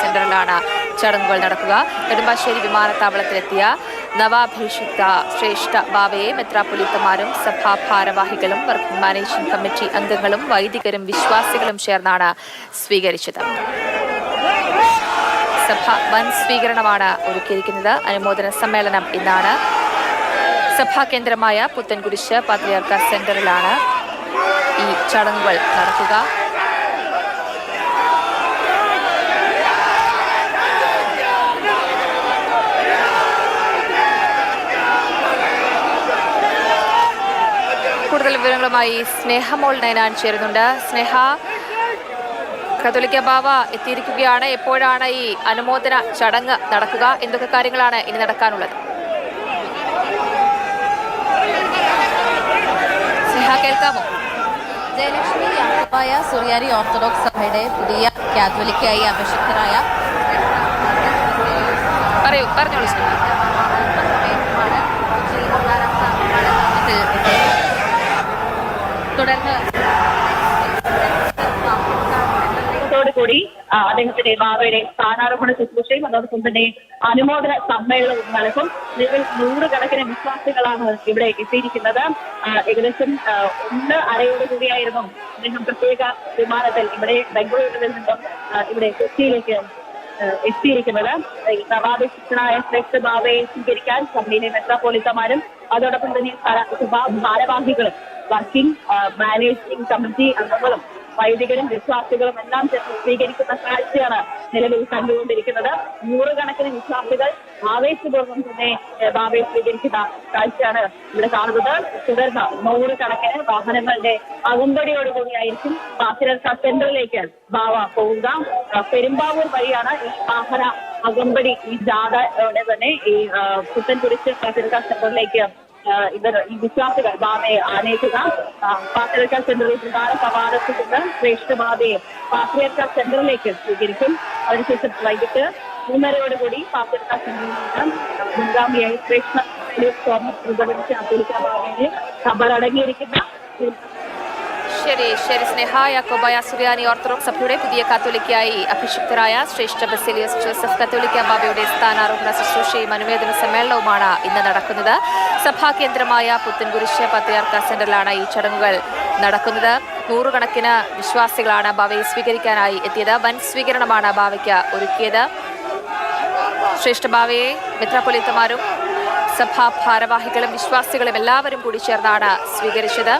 സെന്ററിലാണ് ചടങ്ങുകൾ നടക്കുക. നെടുമ്പാശ്ശേരി വിമാനത്താവളത്തിലെത്തിയ നവാഭിഷിക്ത ശ്രേഷ്ഠ ബാവയെ മെത്രാപ്പൊലീത്തമാരും സഭാ ഭാരവാഹികളും വർക്കിംഗ് മാനേജിംഗ് കമ്മിറ്റി അംഗങ്ങളും വൈദികരും വിശ്വാസികളും ചേർന്നാണ് സ്വീകരിച്ചത്. സഭ വൻ സ്വീകരണമാണ് ഒരുക്കിയിരിക്കുന്നത്. അനുമോദന സമ്മേളനം ഇന്നാണ്. സഭാ കേന്ദ്രമായ പുത്തൻകുരിശ് പാത്രിയാർക്ക സെന്ററിലാണ് ഈ ചടങ്ങുകൾ നടക്കുക. കൂടുതൽ വിവരങ്ങളുമായി സ്നേഹമോൾ നയനാൻ ചേരുന്നുണ്ട്. സ്നേഹ, കത്തോലിക്ക ബാവ എത്തിയിരിക്കുകയാണ്. എപ്പോഴാണ് ഈ അനുമോദന ചടങ്ങ് നടക്കുക? എന്തൊക്കെ കാര്യങ്ങളാണ് ഇനി നടക്കാനുള്ളത്? സ്നേഹ, കേൾക്കാമോ? ജയലക്ഷ്മി യാക്കോബായ സുറിയാനി ഓർത്തഡോക്സ് സഭയുടെ പുതിയ കാത്തോലിക്കായി അഭിഷിക്തരായ പറഞ്ഞോളൂ സ്നേഹ. തുടർന്ന് കൂടി അദ്ദേഹത്തിന്റെ ബാബയുടെ സ്ഥാനാരോഹണ ശുശ്രൂഷയും അതോടൊപ്പം തന്നെ അനുമോദന സമ്മേളനവും നടക്കും. നിലവിൽ 100 കണക്കിന് വിശ്വാസികളാണ് ഇവിടെ എത്തിയിരിക്കുന്നത്. ഏകദേശം 1:30 കൂടിയായിരുന്നു അദ്ദേഹം പ്രത്യേക വിമാനത്തിൽ ഇവിടെ ബംഗളൂരുവിൽ നിന്നും ഇവിടെ കൊച്ചിയിലേക്ക് എത്തിയിരിക്കുന്നത്. നവാഭിഷിക്തനായ ശ്രേഷ്ഠ ബാബയെ സ്വീകരിക്കാൻ സഭയിലെ മെത്രാപ്പൊലീത്തമാരും അതോടൊപ്പം തന്നെ സഭാ ഭാരവാഹികളും വർക്കിംഗ് മാനേജിംഗ് കമ്മിറ്റി അംഗങ്ങളും വൈദികരും വിശ്വാസികളും എല്ലാം ചേർന്ന് സ്വീകരിക്കുന്ന കാഴ്ചയാണ് നിലവിൽ കണ്ടുകൊണ്ടിരിക്കുന്നത്. 100 കണക്കിന് വിശ്വാസികൾ ആവേശപൂർവ്വം തന്നെ ബാബയെ സ്വീകരിക്കുന്ന കാഴ്ചയാണ് ഇവിടെ കാണുന്നത്. തുടർന്ന് 100 കണക്കിന് വാഹനങ്ങളുടെ അകമ്പടിയോടുകൂടിയായിരിക്കും പാത്തിരർക്ക സെന്ററിലേക്ക് ബാവ പോവുക. പെരുമ്പാവൂർ വഴിയാണ് ഈ വാഹന അകമ്പടി, ഈ ജാഥയോടെ തന്നെ ഈ പുത്തൻകുരിശ് പാത്തിരർക്ക സെന്ററിലേക്ക് ഈ വിശ്വാസികൾ ബാബയെ ആനയിക്കുക. പാത്രിയാർക്ക സെന്ററിൽ പ്രധാന കവാടത്തിൽ നിന്ന് ശ്രേഷ്ഠ ബാബയെ പാത്രിയാർക്ക സെന്ററിലേക്ക് സ്വീകരിക്കും. അതിനുശേഷം വൈകിട്ട് 3:30 പാത്രിയാർക്ക സെന്ററിൽ നിന്ന് മുൻഗാമിയായി ശ്രേഷ്ഠ തോമസ് പ്രതികരിച്ച കത്തോലിക്ക ബാബയെ ഖബറടങ്ങിയിരിക്കുന്ന ശരി സ്നേഹ. യാക്കോബായ സുറിയാനി ഓർത്തഡോക്സ് സഭയുടെ പുതിയ കാത്തോലിക്കായി അഭിഷിക്തരായ ശ്രേഷ്ഠ ബസേലിയസ് ജോസഫ് കത്തോലിക്ക ബാബയുടെ സ്ഥാനാരോഹണ ശുശ്രൂഷയും അനുമോദന സമ്മേളനവുമാണ് ഇന്ന് നടക്കുന്നത്. സഭാ കേന്ദ്രമായ പുത്തൻകുരിശ് പാത്രിയാർക്ക സെന്ററിലാണ് ഈ ചടങ്ങുകൾ നടക്കുന്നത്. 100 കണക്കിന് വിശ്വാസികളാണ് ബാവയെ സ്വീകരിക്കാനായി എത്തിയത്. വൻ സ്വീകരണമാണ് ബാവയ്ക്ക് ഒരുക്കിയത്. ശ്രേഷ്ഠ ബാവയെ മെത്രാപ്പൊലീത്തമാരും സഭാ ഭാരവാഹികളും വിശ്വാസികളും എല്ലാവരും കൂടി ചേർന്നാണ് സ്വീകരിച്ചത്.